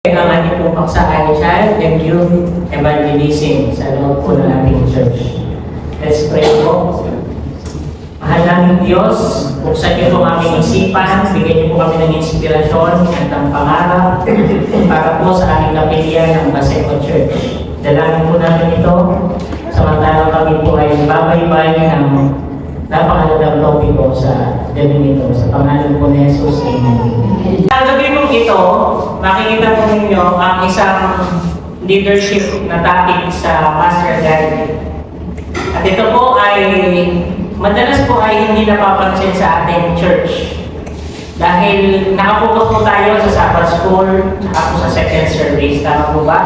Ang ating pong paksa ay Child and Youth Evangelism sa loob po ng ating church. Let's pray po. Mahal naming Diyos, buksan niyo po ang aming isipan, bigyan niyo po kami ng inspirasyon at ng pangarap para po sa aming kapilya ng Baseco Church. Dalangin po namin ito, samantalang kami po ay babaybay ng napakalagang topiko sa gabi nito. Sa pangalan po ni Jesus, Amen. Sa gabi mong ito, makikita po ninyo ang isang leadership na topic sa Master Guide. At ito po ay madalas po ay hindi napapansin sa ating church. Dahil nakapokus po tayo sa Sabbath School, saka po sa second service. Tama po ba?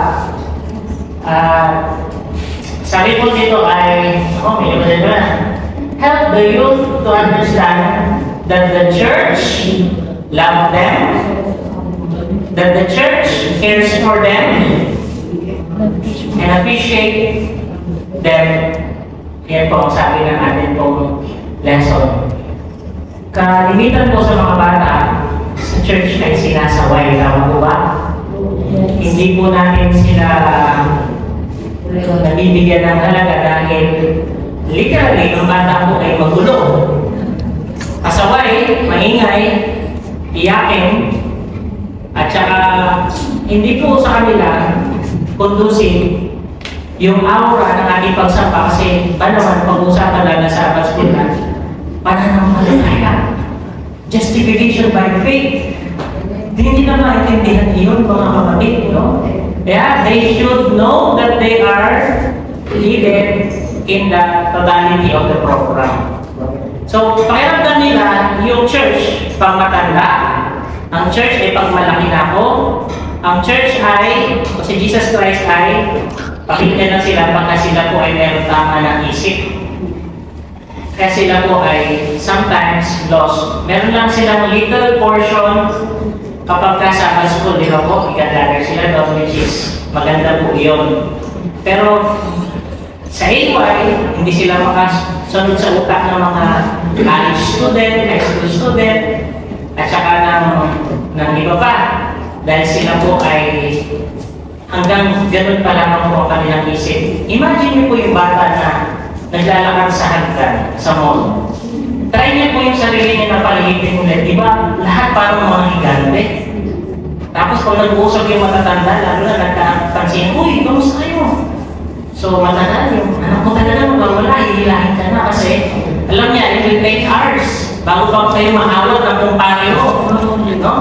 Sabi po dito ay, may iba na. Help the youth to understand that the church loves them, that the church cares for them, and appreciate them. Yan po ang sabi ng ating pong lesson. Kalimitan po sa mga bata, sa church ay sinasaway. Tama po ba? Hindi po natin sila nabibigyan ng halaga dahil literally, ang bata po ay magulo. Kasaway, maingay, iyakin, at saka hindi po sa kanila conducive yung aura ng ating pagsamba kasi ba naman pag-usapan lang na sa Sabbath School na pananampalataya, justification by faith. Hindi na maintindihan yun mga kapatid, no? Kaya they should know that they are leaded in the totality of the program. So, pakiramdam nila yung church pang matanda, ang church ay pag malaki na ako, ang church ay, kasi Jesus Christ ay, pakinggan na sila pagka sila po ay meron tama ng isip. Kaya sila po ay sometimes lost. Meron lang silang little portion kapag ka Sabbath School, di ba po, ikadagger sila doon, which is maganda po yun. Pero sa AY, hindi sila makasunod sa utak ng mga college student, high school student, at saka ng iba pa. Dahil sila po ay hanggang ganun pa lamang po ang kanilang isip. Imagine niyo po yung bata na naglalakad sa hagdan, sa mall. Try niyo po yung sarili niya na palihipin ulit. Diba? Lahat parang mga higante. Tapos kung nag-uusap yung matatanda, lalo na nagkapansin, uy, kamusta kayo? So, matanda yung anak mo talaga magwawala, hihilahin ka na kasi alam niya, it will take hours bago pa kayo maawat ng kumpare mo. No?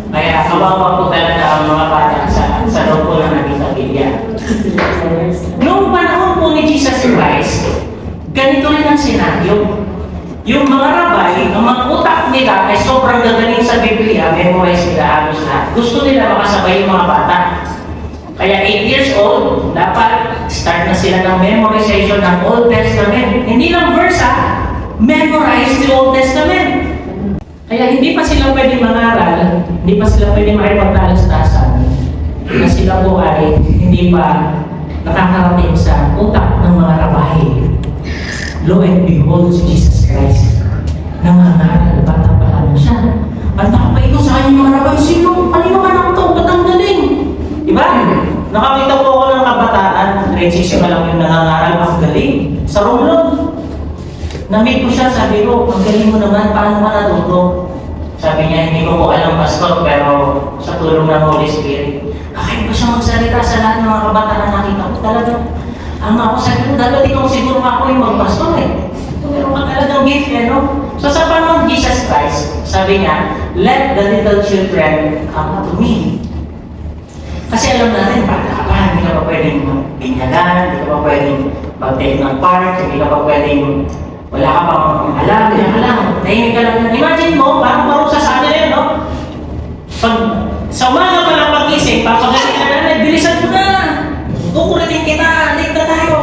Kaya kawawa po talaga ang mga bata sa loob po ng naging pamilya. Noong panahon po ni Jesus Christ, ganito rin ang senaryo. Yung mga rabay, ang mga utak nila ay sobrang gagaling sa Biblia, memorize nila halos lahat. Gusto nila makasabay yung mga bata. Kaya 8 years old, dapat start na sila ng memorization ng Old Testament. Hindi lang verse memorize the Old Testament. Kaya hindi pa sila pwede mangaral, hindi pa sila pwede makipagtalastasan na sila po ay hindi pa nakakarating sa utak ng mga rabay. Lo and behold, si Jesus Christ, nangangaral, bata pa lang siya. Ang takpa ito sa kanyang mga rabay, sino? Kanino ka nang ito? Ba't ang galing? Diba? Nakakita po ako ng kabataan, grade 6 pa lang yung nangangaral, ang galing. Sa Romlon, na-meet ko siya, sabi ko, ang galing mo naman, paano ka natuto? Sabi niya, hindi ko po alam, pastor, pero sa tulong ng Holy Spirit. Kahit pa siya magsalita sa lahat ng mga kabataan na nakita ko, talaga, ang ako sabi ko, dapat ikaw siguro ako yung magpastor eh. Meron ka talagang gift eh, no? So sa panahon Jesus Christ, sabi niya, let the little children come to me. Kasi alam natin, bata ka pa, hindi ka pa pwedeng binyagan, hindi ka pa pwedeng mag-take ng park, hindi ka pa pwedeng, wala ka pang alam, tahimik ka lang. Imagine mo, parang parusa sa kanila yun, no? Pag sa umaga ka lang pag-isip, papagaling ka na, bilisan mo na! Kukurating kita, late na tayo!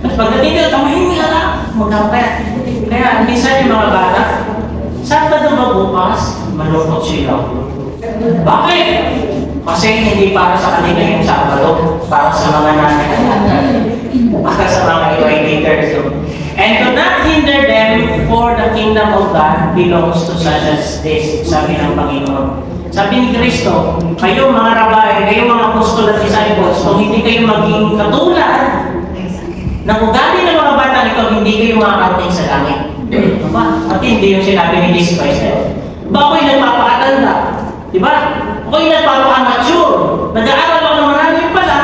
At pagdating ka, tamahimik ka lang, magkakaya. Kaya, minsan yung mga bata, saan ba daw magbukas? Malungkot sila. Bakit? Kasi hindi para sa kanila yung Sabado, para sa mga nanay, para sa mga evaluators. And to not hinder them, for the kingdom of God belongs to such as this, sabi ng Panginoon. Sabi ni Kristo, kayo mga rabay, kayo mga apostol at disciples, kung hindi kayo maging katulad ng ugali ng mga bata ito, hindi kayo makakating sa langit. Diba? At hindi yung sinabi ni Jesus Christ. Ba ako'y nagpapakatanda? Diba? Ako'y nagpapakamature. Nag-aaral ako ng marami pala.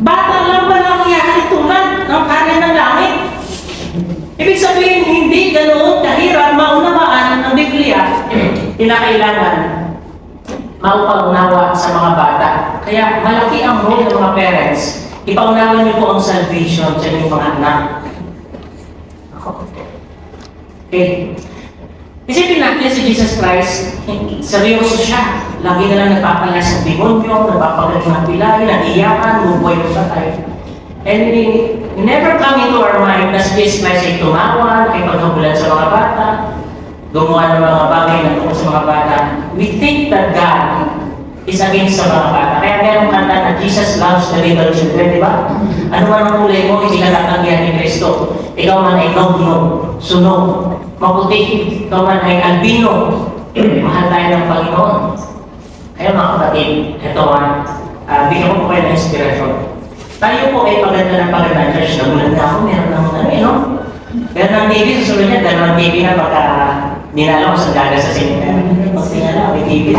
Bata lang pala ang iyakit tulad ng kanan ng langit. Ibig sabihin, hindi ganoon kahirap maunawaan ng Biblia. Kinakailangan maupaunawa sa mga bata. Kaya malaki ang role ng mga parents. Ipaunawa niyo po ang salvation sa inyong mga anak. Okay. Isipin natin si Jesus Christ, seryoso siya. Lagi na lang nagpapala sa demonyo, nagpapagaling ng pilay, nag-iyakan, bubuhay ng patay. And we never come into our mind na si Jesus Christ ay tumawa, ay pagkabulan sa mga bata, gumawa ng mga bagay na tungkol sa mga bata. We think that God is against sa mga bata. Kaya merong kanta na Jesus loves the little children, di ba? Ano man ang kulay mo, hindi ka tatanggihan ni Kristo. Ikaw man ay nogno, sunog, maputi, ikaw man ay albino. Mahal tayo ng Panginoon. Kaya mga kapatid, ito bigyan ko po kayo ng inspirasyon. Tayo po ay paganda ng paganda. Church, nagulat na ako, meron ng no? Meron ng TV, susunod niya, dalawang TV na pagka dinala ko sa daga sa cemetery. Pag sinala, may TV.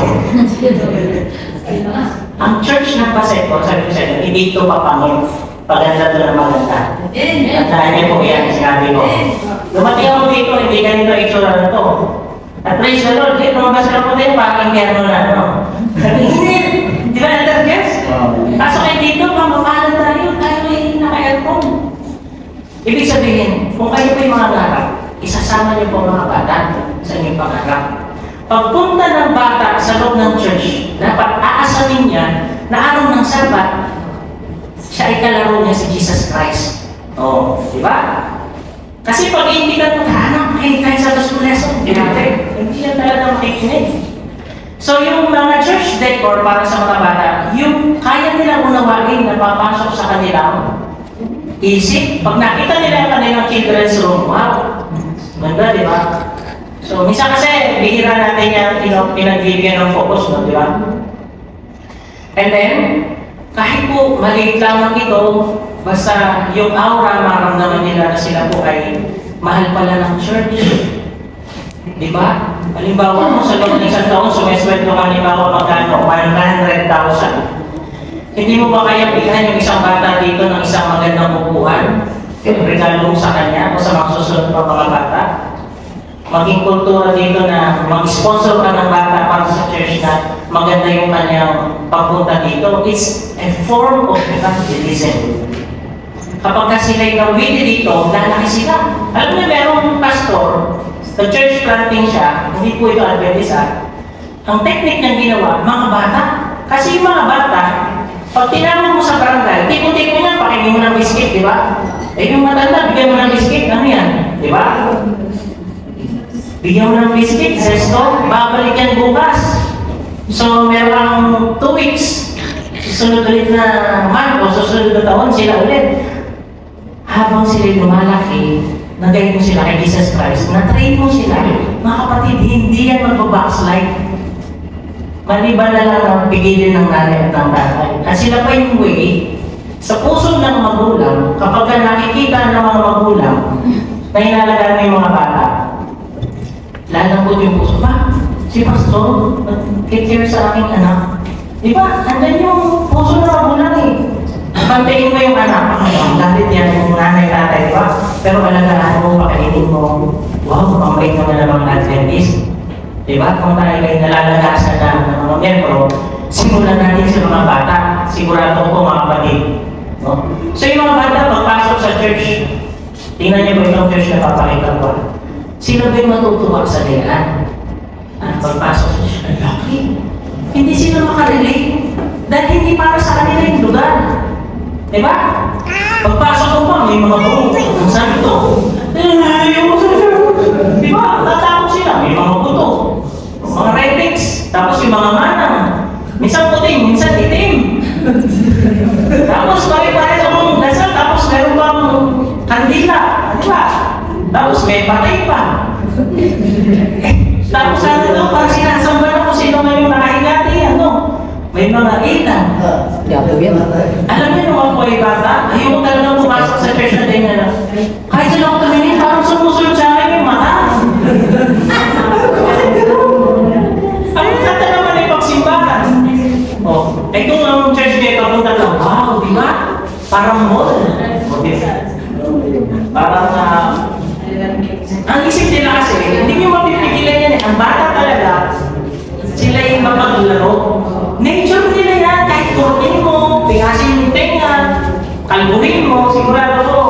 Ang church ng Paseco, sabi ko sa inyo, hindi ito papangin. Paganda ito ng maganda. At dahil po yan, sinabi ko. Dumating ako dito, hindi ganito itsura na ito. At praise the Lord, lumabas ka po din, parang impyerno na, no? Di ba na-guess? Kaso kayo dito, pamapalan tayo ay naka-aircon. Ibig sabihin, kung kayo po'y mga nangarap, isasama niyo po mga bata sa inyong pangarap. Pagpunta ng bata sa loob ng church, dapat aasamin niya na araw ng Sabat, siya ay kalaro niya si Jesus Christ. Oh, di ba? Kasi pag hindi ka anak, makinig tayo sa gospel lesson, hindi siya talaga makikinig. So yung mga church decor para sa mga bata, yung kaya nila unawain na papasok sa kanilang isip. Pag nakita nila ang kanilang children's room, wow, ganda, di ba? So minsan kasi, bihira natin yung pinagbibigyan ng focus, no, di ba? And then, kahit po maliit lamang ito, basta yung aura, maramdaman nila na sila po ay mahal pala ng church. Di ba? Halimbawa mo, sa loob ng isang taon, sumesweldo ka halimbawa magkano, 100,000. Hindi mo ba kaya bigyan yung isang bata dito ng isang magandang upuan? Regalo mo sa kanya o sa mga susunod pa mga bata? Maging kultura dito na mag-sponsor ka ng bata para sa church na maganda yung kanyang pagpunta dito. It's a form of evangelism. Kapag sila'y nawili dito, lalaki sila. Alam niyo, merong pastor, sa church planting siya, hindi po ito Adventist. Ang technique niyang ginawa, mga bata. Kasi yung mga bata, pag tinawag mo sa barangay, tiko-tiko niya, pakingin mo ng biscuit, di ba? Eh yung matanda, bigyan mo ng biscuit, ano yan? Di ba? Bigyan mo ng biscuit, zesto, babalik yan bukas. So, merong 2 weeks, susunod ulit na month o susunod na taon, sila ulit. Habang sila lumalaki, nag-guide mo sila kay Jesus Christ, na-train mo sila. Mga kapatid, hindi yan mag-backslide. Maliban na lang ang pigilin ng nanay at ng tatay. At sila pa yung way, sa puso ng magulang, kapag nakikita ng mga magulang na inalagaan mo yung mga bata, lalambot yung puso. Ba, si Pastor, take care sa aking anak. Di ba? Andyan yung puso ng magulang eh. Pantayin mo yung anak, ang galit yan yung nanay tatay, di ba? Pero alagaan mo, pakainin mo, wow, pambait mo na namang Adventist. Di ba? Kung tayo ay nalalagasan na ng mga membro, simulan natin sa mga bata. Sigurado ko mga kapatid. No? So yung mga bata, pagpasok sa church, tingnan niyo ba itong church na papakita ko? Sino ba yung matutuwa sa liyan? Pagpasok sa church, okay. Hindi sila makarelate. Dahil hindi para sa kanila yung lugar. Di ba? Pagpasok ko pa, may mga buong. Ang sabi ko, di ba? Tatakot sila. May mga buto. Mga rednecks. Tapos yung mga manang. Minsan puting, minsan itim. Tapos pare-pare sa mong dasal. Tapos meron bang kandila. Di ba? Tapos may patay pa. Tapos ano ito, parang sinasamba na kung sino man yung nakahiga. mga ilan. Yapo yan. Alam niyo nung ako ay bata, ayoko talagang pumasok sa church na ganyan na. Kahit sila ako tumingin, parang sumusunod sa akin yung mata. Ang kata naman ay pagsimbahan. Oh, eh kung ang church niya papunta lang, wow, di ba? Parang mall. O, di ba? Parang, ang isip nila kasi, hindi nyo mapipigilan yan eh. Ang bata talaga, sila yung mapaglaro. Nature nila yan, kahit kurtin mo, pingasin yung tenga, kalbuhin mo, sigurado ko,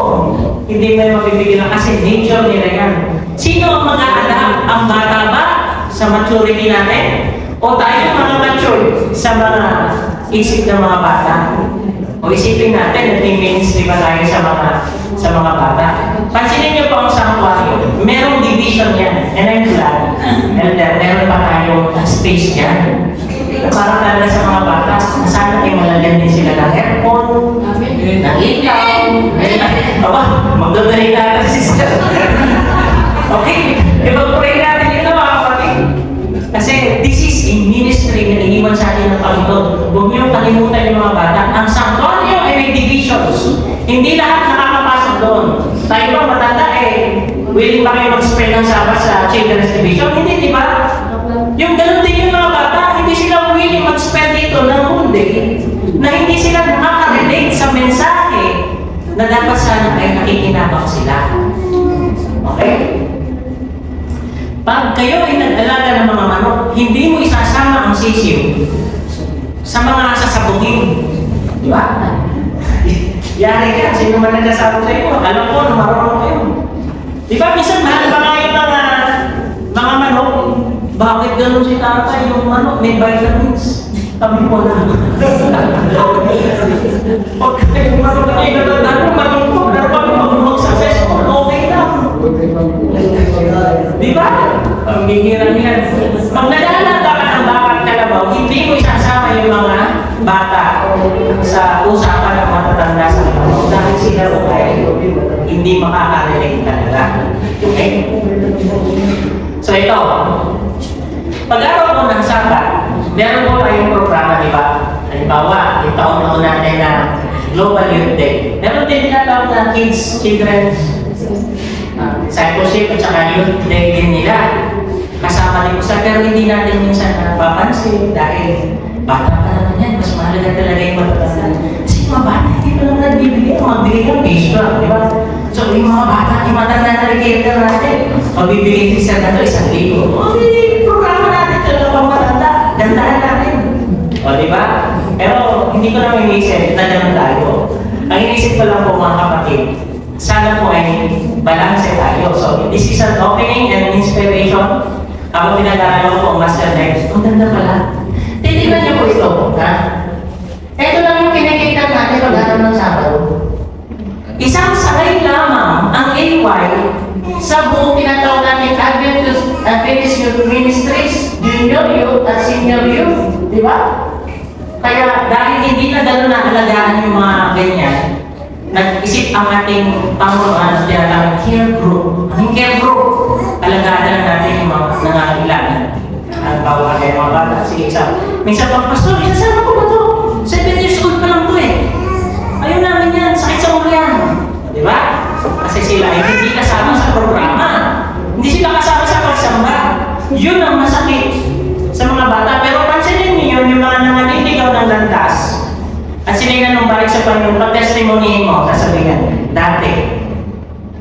hindi mo yung mapipigilan kasi nature nila yan. Sino ang mag-a-adapt? Ang bata ba sa maturity natin? O tayo mga mature sa mga isip ng mga bata? O isipin natin, nag-ministry ba tayo sa mga bata? Pansinin niyo po ang sanctuary. Merong division yan. And I'm glad. Meron pa tayong space yan. Para talaga sa mga bata, sana ay malagyan din sila ng aircon, ng ilaw. Aba, magdodonate natin si sister. Okay, ipag-pray natin ito mga kapatid. Kasi this is a ministry na iniwan sa atin ng Panginoon. Huwag niyo kalimutan yung mga bata. Ang sanctuary ay may divisions. Hindi lahat nakakapasok doon. Tayo ba matanda willing ba kayo mag-spend ng Sabbath sa children's division? Hindi, di ba? Yung ganun din yung mga bata, hindi sila willing mag-spend dito ng whole day na hindi sila nakaka-relate sa mensahe na dapat sana ay nakikinabang sila. Okay? Pag kayo ay nag-alaga ng mga manok, hindi mo isasama ang sisiw sa mga sasabuhin. Di ba? Yari ka, sino man nagsasabi sa iyo, alam ko na marunong kayo. Di ba, minsan mahal ba kayo mga manok? Bakit ganun si tatay yung manok? May vitamins. Kami po na. Pag yung manok na kayo natandaan, manok po, pero kami mag-successful, okay lang. Di ba? Ang gingiran yan. Pag nag-aalaga ka ng bakit kalabaw, hindi mo isasama yung mga bata sa usapan ng matatanda sa kalabaw. Dahil sila hindi makaka-relate talaga. Okay? So ito, pag-araw ko ng Sabat, meron po tayong programa, di ba? Halimbawa, yung taon-taon natin na Global Youth Day. Meron din tinatawag na Kids, Children's Discipleship at saka Youth Day din nila. Kasama din ko sa, pero hindi natin minsan napapansin dahil bata pa naman yan, mas mahalaga talaga yung matatanda. Kasi yung mga bata, hindi pa lang nagbibigay, magbigay ng piso lang, di ba? So yung mga bata, yung matanda na recruiter natin, magbibigay din sa nato 1,000. O di, programa natin talaga pang matanda, dandahan natin. O di ba? Pero hindi ko naman inisip na ganun tayo. Ang inisip ko lang po mga kapatid, sana po ay balance tayo. So this is an opening and inspiration. Ako pinag-aaral ko ang Master Next. Ang ganda pala. Titignan niyo po ito, ha? Ito lang yung kinikita natin pag-aaral ng Sabado. Isang sakay lamang ang AY sa buong tinatawag natin Adventist Youth Ministries, Junior Youth at Senior Youth. Di ba? Kaya dahil hindi na gano'n naalagaan yung mga ganyan, nag-isip ang ating Pangunahan na tinatawag care group. Ang care group, alagaan na lang natin yung mga nangangailangan. Ang bawal kayo mga bata. Sige, minsan pang pastor, isasama ko ba ito? 7 years old pa lang ito eh. Ayaw namin yan, sakit sa ulo yan. Di ba? Kasi sila ay hindi kasama sa programa. Hindi sila kasama sa pagsamba. Yun ang masakit sa mga bata. Pero pansinin niyo yung mga nanganiligaw ng landas. At sila yung nanumbalik sa Panginoon, pag-testimony mo, sasabihin, dati,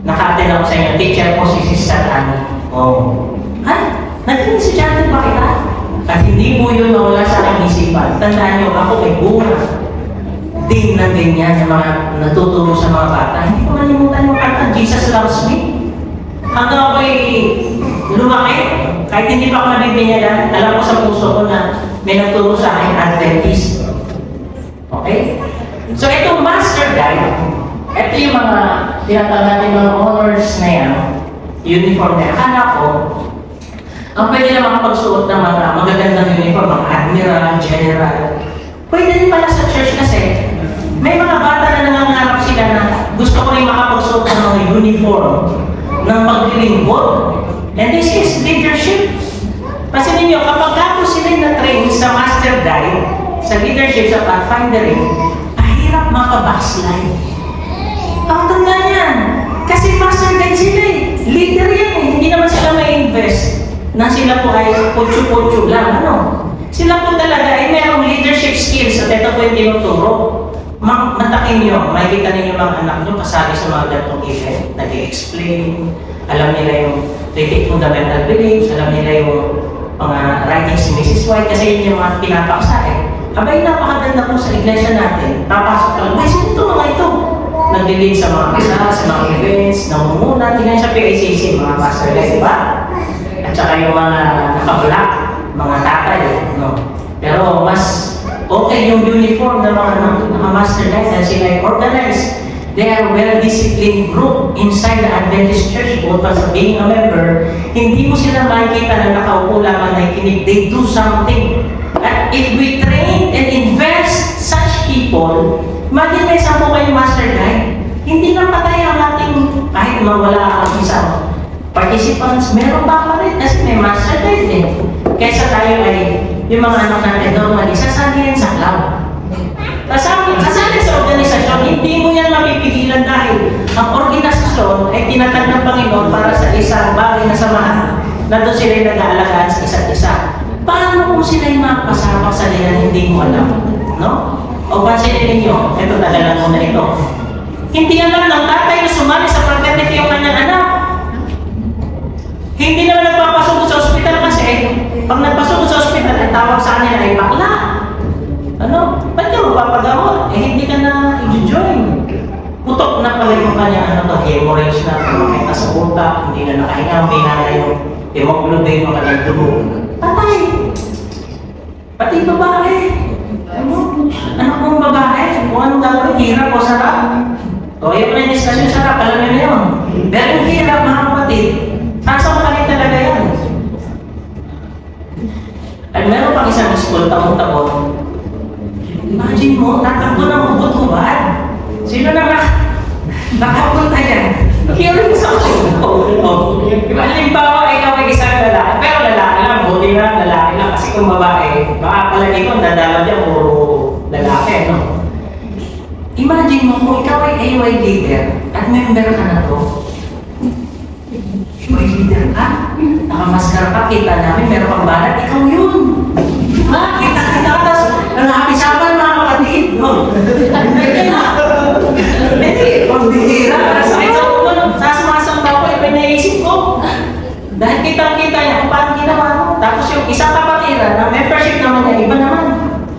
naka-attend ako sa inyo, teacher ko si Sister Annie. Oh. Ha? Naging estudyante ba kita? At hindi po yun mawala sa aking isipan. Tandaan niyo, ako may bunga. Din na ganyan yung mga natuturo sa mga bata. Hindi ko malimutan yung kanta, Jesus Loves Me. Hanggang ako'y lumaki, kahit hindi pa ako nabibinyagan, alam ko sa puso ko na may nagturo sa akin, Adventist. Okay? So itong master guide, ito yung mga tinatawag natin mga honors na yan, uniform na yan. Akala ko, ang pwede na makapagsuot ng mga magagandang uniform, mga admiral, general. Pwede din pala sa church kasi may mga bata na nangangarap sila na gusto ko rin makapagsuot ng mga uniform ng paglilingkod. And this is leadership. Kasi ninyo, kapag ako sila na-train sa master guide, sa sa leadership, sa pathfindering, mahirap makabackslide. Ang tanda niyan. Kasi master guide sila eh. Leader yan eh. Hindi naman sila may invest na sila po ay putyo-putyo lang. Ano? Sila po talaga ay merong leadership skills at ito po yung tinuturo. Matakin nyo, makikita ninyo mga anak nyo kasali sa mga ganitong event, nag-i-explain, alam nila yung basic fundamental beliefs, alam nila yung mga writings ni Mrs. White kasi yun yung mga pinapaksa eh. Abay, napakaganda po sa iglesia natin. Papasok ka lang, ay, sino ito mga ito? Nag-lead sa mga kasa, sa mga events, namumuna, tingnan sa PICC, mga pastor guys, di ba? At saka yung mga naka-black, mga tatay, no? Pero mas okay yung uniform ng mga master guys na sila ay organized. They are a well-disciplined group inside the Adventist Church, both as being a member. Hindi mo sila makikita na nakaupo lang na nakikinig. They do something. At if we train and invest such people, imagine may sampo kayo master guide, hindi na patay ang ating, kahit mawala ang isang participants, meron pa rin kasi may master guide eh. Kaysa tayo ay, yung mga anak natin normally, sasali yan sa club. Kasali sa organisasyon, hindi mo yan mapipigilan dahil ang organisasyon ay tinatag ng Panginoon para sa isang bagay na samahan na doon sila yung nag-aalagaan sa isa't isa. Paano kung sila yung makapasama sa nila hindi mo alam? No? O pansinin ninyo, ito talaga muna ito. Hindi alam ng tatay na sumali sa fraternity yung kanyang anak. Hindi naman nagpapasok sa ospital kasi pag nagpasok sa ospital, ang tawag sa kanila ay bakla. Ano? Ba't ka magpapagamot? Eh hindi ka na i-join. Putok na pala yung kanyang hemorrhage na kumakita sa utak, hindi na nakahinga, binala yung hemoglobin ng kanyang dugo. Patay! Pati babae! Anak mong babae, kung anong gagawin, hirap o sarap. O yun na yung discussion, sarap, alam nyo na yun. Pero yung hirap, mga kapatid, sasamakalin talaga yan. At meron pang isang school, taon-taon. Imagine mo, tatakbo ng ubot-ubad. Sino na nakapunta dyan? Hearing sa halimbawa, ikaw ay isang lalaki, pero lalaki lang, buti na lalaki lang. Kasi kung babae, baka palagi ko, dadalaw dyan, puro lalaki, no? Imagine mo, kung ikaw ay AY leader, at member ka na to, AY leader ka, nakamaskara ka, kita namin, meron kang balat, ikaw yun. Ha? Kita-kita ka, tapos nanapisapan mga kapatid, no? Hindi, pambihira. Sasumasang ako, iba naisip ko. Dahil kitang-kita niya kung paano ginawa mo. Tapos yung isang kapatira na membership naman niya, iba naman.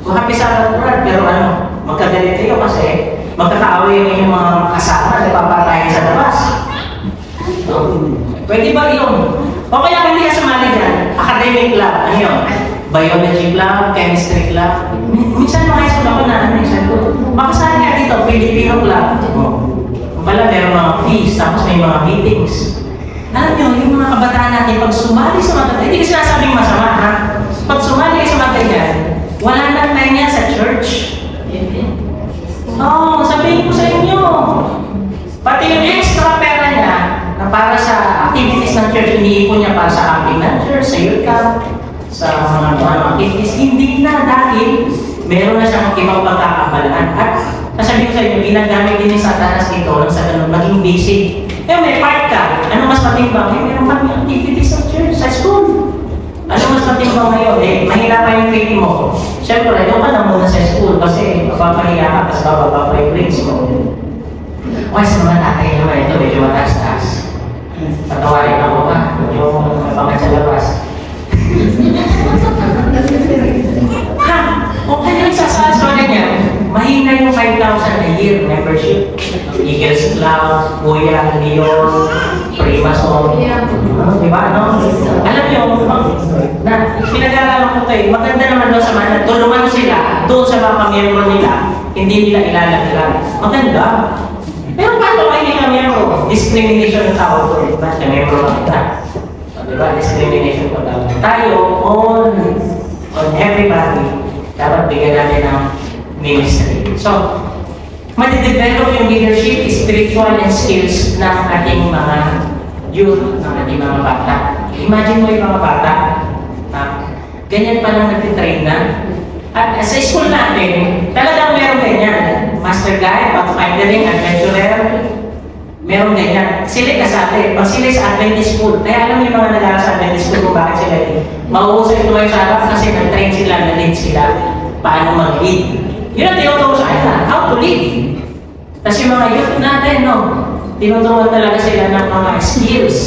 Kung hapisapan mo rin, pero ano, magkagalit kayo kasi magkakaaway yung inyong mga kasama na papatayin sa labas. No? Pwede ba yun? O kaya hindi ka sumali dyan, academic club, ano yun? Biology club, chemistry club. Minsan mga high school ako na ano, minsan ko, makasali ka dito, Filipino club. Pala meron mga fees, tapos may mga meetings. Alam nyo, yung mga kabataan natin, pag sumali sa mga hindi ko sinasabing masama, ha? Pag sumali sa mga ganyan, wala nang time yan sa church. Oo, sabihin ko sa inyo. Pati yung extra pera niya, na para sa activities ng church, iniipon niya para sa camping ng church, sa youth camp, sa mga activities, hindi na dahil meron na siyang ibang pagkakabalaan. At sasabihin ko sa inyo, ginagamit din ni Satanas dito lang sa ganun, maging busy. Eh, may part ka. Ano mas matimbang? Eh, meron kami activities sa church, sa school. Ano mas matimbang ngayon? Eh, mahina pa yung faith mo. Siyempre, doon ka na muna sa school kasi mapapahiya ka, tapos bababa pa yung grades mo. Okay, sa mga tatay naman ito, medyo mataas-taas. Patawarin ako ba? Yung mapangat sa labas. Ha? Okay yung sasaswa na niya. Mahina yung 5,000 a year membership. Eagles Club, Kuya, Leon, Primason. Diba, no? Alam niyo, pinag-aaralan ko tayo, maganda naman doon sa mga, tulungan sila, doon sa mga pamiyembro nila, hindi nila ilalaglag. Maganda. Pero paano kayo hindi kamiyembro? Discrimination ang tawag ko. Diba? Kamiyembro lang kita. Diba? Discrimination ko tawag. Tayo, on everybody, dapat bigyan natin ng ministry. So, madidevelop yung leadership, spiritual and skills ng ating mga youth, ng ating mga bata. Imagine mo yung mga bata, ganyan pa lang nagtitrain na. At sa school natin, talagang meron ganyan. Master Guide, Pathfindering, Adventurer, meron ganyan. Sila kasali. Pag sila sa Adventist school, kaya alam mo yung mga nag-aaral sa Adventist school kung bakit sila mauusay tumayo sa harap kasi nag-train sila, na-lead sila paano mag-lead. Yun ang tinuturo sa kanila, how to lead. Tapos yung mga youth natin, no? Tinuturuan talaga sila ng mga skills.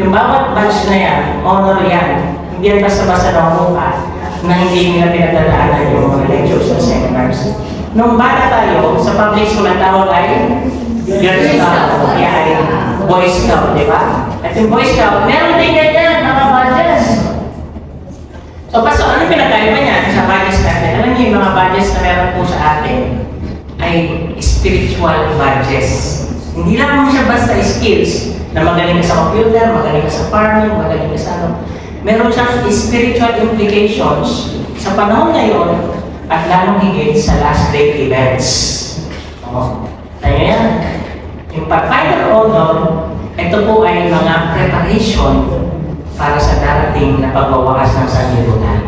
Yung bawat batch na yan, honor yan. Hindi yan basta-basta na umuha na hindi nila pinagdadaanan yung mga lectures at seminars. Nung bata tayo, sa public school ang tawag ay Girl Scout, kaya ay Boy Scout, di ba? At yung Boy Scout, meron din ganyan, mga badges. So, paso, ano pinagkaiba niya sa badges natin? Alam niyo yung mga badges na meron po sa atin ay spiritual badges. Hindi lang mo siya basta skills na magaling ka sa computer, magaling ka sa farming, magaling ka sa ano. Meron siyang spiritual implications sa panahon ngayon at lalong higit sa last day events. Kaya yan, yung Pathfinder Honor, ito po ay mga preparation para sa darating na pagbawakas ng sanlibutan.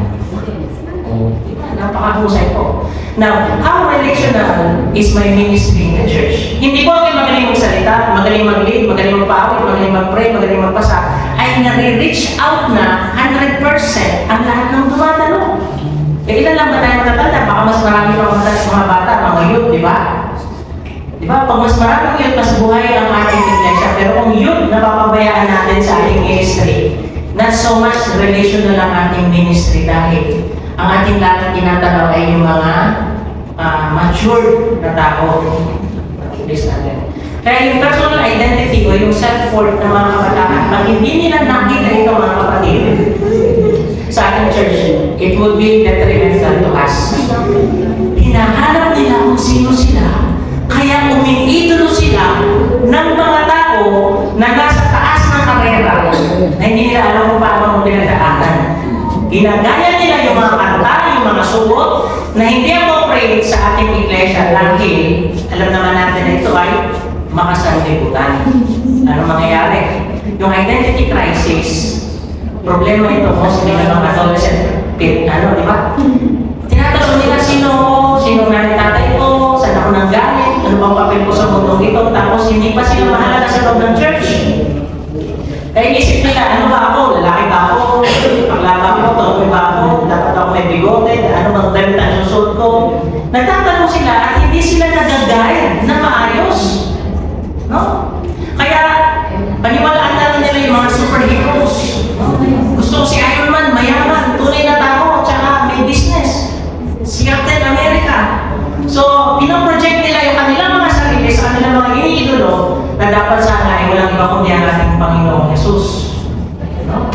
Napakahusay po. Now, how relational is my ministry in the church? Hindi po ako magaling magsalita, magaling mag-lead, magaling magpawit, magaling mag-pray, magaling magpasa, ay nare-reach out na 100% ang lahat ng tumatanong. Eh, ilan lang ba tayo matatanda? Baka mas marami pa mga bata, mga youth, di ba? Di ba? Pag mas maraming youth, mas buhay ang ating iglesia. Pero kung youth, napapabayaan natin sa ating ministry, not so much relational ang ating ministry dahil ang ating lahat tinatanaw ay yung mga mature na tao. Please natin. Kaya yung personal identity o yung self-worth ng mga kabataan, pag hindi nila nakita ito mga kapatid, sa ating church, it would be detrimental to us. Hinahanap nila kung sino sila, kaya umiidolo sila ng mga tao na nasa taas ng karera na hindi nila alam kung paano ang pinagdaanan. Ginagaya nila yung mga kanta, yung mga suot na hindi appropriate sa ating iglesia dahil alam naman natin na ito ay makasanlibutan. Ano mangyayari? Yung identity crisis, problema ito mostly ng mga adolescent, di ba? Tinatanong nila sino nanay tatay ko, saan ako nanggaling, ano bang papel ko sa mundong ito, tapos hindi pa sila mahalaga sa loob ng church. Kaya isip nila, ano ba ako? Lalaki ba ako? Paglaba ko, tuloy ba ako? Dapat ako may bigote? Ano bang damit ang susot ko? Nagtatanong sila at hindi sila nag-guide na maayos. No? Kaya, paniwalaan na lang nila yung mga superheroes. Gusto ko si Iron Man, mayaman, tunay na tao, tsaka may business. Si Captain America. So, pinaproject nila yung kanilang mga sarili sa kanilang mga iniidolo na dapat sana ay walang iba kundi ang ating Panginoong Jesus. No?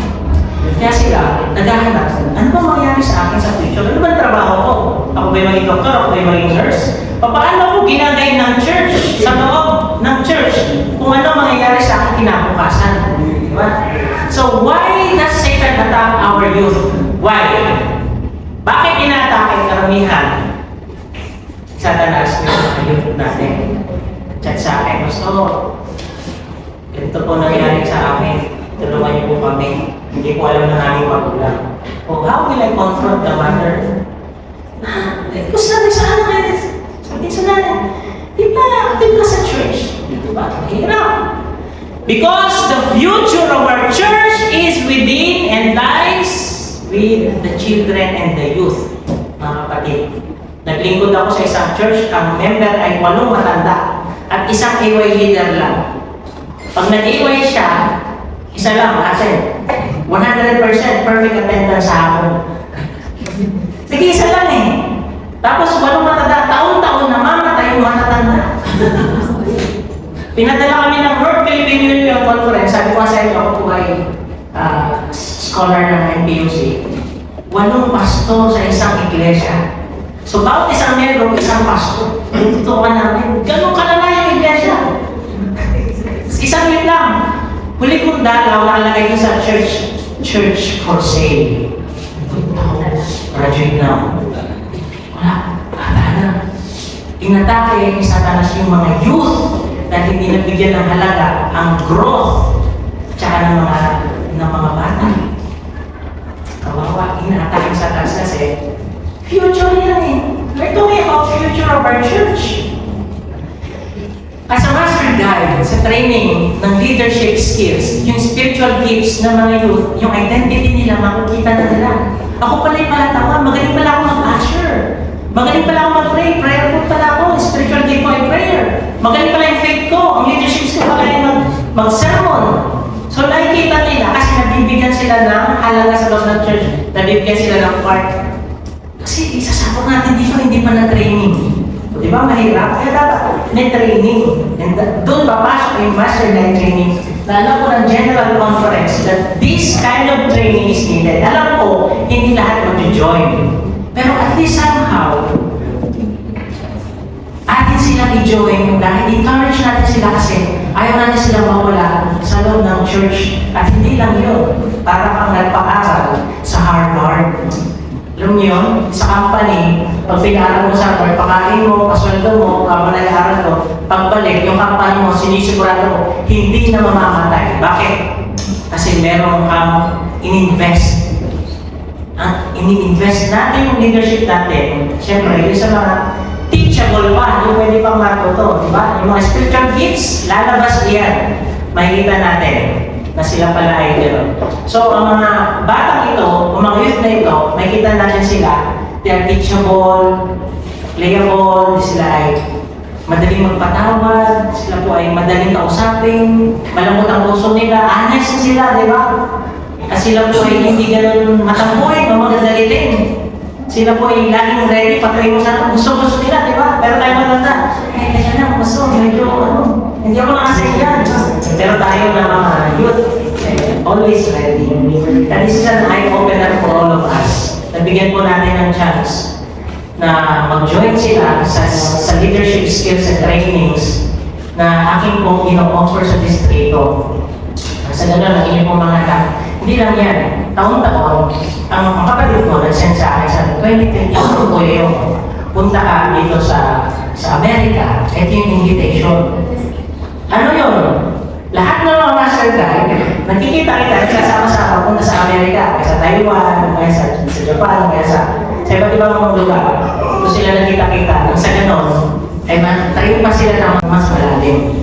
Kaya sila, naghahanap, ano ba mangyari sa akin sa future? Ano ba trabaho ko? Ako ba'y maging doktor? Ako ba'y maging nurse? Paano ko ginagay ng church, sa loob ng church, kung ano mangyayari sa akin kinabukasan? Diba? So, why does Satan attack our youth? Why? Bakit inaatake karamihan? Satanas yung mga youth natin. Chat sa akin, Pastor, ganito po nangyari sa amin. Tulungan niyo po kami. Hindi ko alam ng aming magulang. Oh, how will I confront the mother? Kung sabi sa ano kayo, sabi sa nanay, di ba active ka sa church? Di ba? Hirap. Because the future of our church is within and lies with the children and the youth. Mga kapatid, naglingkod ako sa isang church, ang member ay 8 matanda at isang AY leader lang. Pag nag-AY siya, isa lang, atin. 100% perfect attendance sa hapon. Sige, isa lang eh. Tapos 8 matanda, taon-taon na mamatay yung matatanda. Pinadala kami ng World Philippine Union Conference. Sabi ko sa inyo, ako po ay scholar ng NPUC. 8 pastor sa isang iglesia. So, bawat isang membro, isang pastor. Tutukan namin. Ganun kalala yung iglesia. Isang yun lang. Huli kong dalaw, nakalagay ko sa church for sale. Graduate now. Wala na. Inatake ni Satanas yung mga youth na hindi nabigyan ng halaga ang growth tsaka ng mga bata. Kawawa, inatake ni Satanas kasi Future yan eh. We're talking about future of our church. As a master guide sa training ng leadership skills, yung spiritual gifts ng mga youth, yung identity nila, makikita na nila. Ako pala yung palatawa, magaling pala ako mag-usher. Magaling pala ako mag-pray, prayerful pala ako, spiritual gift ko ay prayer. Magaling pala yung faith ko, ang leadership skill pala yung mag-sermon. So nakikita nila kasi nabibigyan sila ng halaga sa loob ng church, nabibigyan sila ng part. Kasi isasabot natin dito, hindi pa na training. Di ba mahirap? Kaya dapat may training. And doon papasok yung master guide training. Na alam ko ng general conference that this kind of training is needed. Alam ko, hindi lahat mag-join. Pero at least somehow, atin silang i-join dahil encourage natin sila kasi ayaw natin silang mawala sa loob ng church. At hindi lang yun, para kang nagpa-aral sa Harvard. Alam niyo yun, sa company, pag pinaaral mo sa Harvard, pakain mo, pasweldo mo, kapag nag-aaral mo, pagbalik, yung company mo, sinisigurado mo, hindi na mamamatay. Bakit? Kasi meron kang in-invest. In-invest natin yung leadership natin. Siyempre, yung sa mga teachable pa, yung pwede pang matuto, di ba? Yung mga spiritual gifts, lalabas yan. Makikita natin na sila pala ay gano'n. So, ang mga batang ito, ang mga youth na ito, makikita natin sila, they are teachable, playable, sila ay madaling magpatawad, sila po ay madaling kausapin, malambot ang puso nila, honest sila, di ba? Kasi sila po ay hindi gano'n matampuin o magagalitin. Sila po ay laging ready, patuloy mo sa gusto nila, di ba? Pero tayo matanda, kaya na, gusto, medyo, hindi ako nakasaya. Pero tayo na mga youth, always ready. That is an eye-opener for all of us. Nabigyan po natin ng chance na mag-join sila sa leadership skills and trainings na aking pong ino-offer sa distrito. Sa gano'n, ang inyong pong mga anak. Hindi lang yan. Taon-taon, ang kapatid ko nag-send sa akin sa 2020 po yung punta ka dito sa Amerika. Ito yung invitation. Ano yun? Lahat ng mga master guide, nagkikita-kita, nagsasama-sama punta sa Amerika, kaya sa Taiwan, kaya sa Japan, kaya sa iba't ibang mga lugar. Kung sila nagkita-kita, nang sa ganon, ay tayo pa sila ng mas malalim.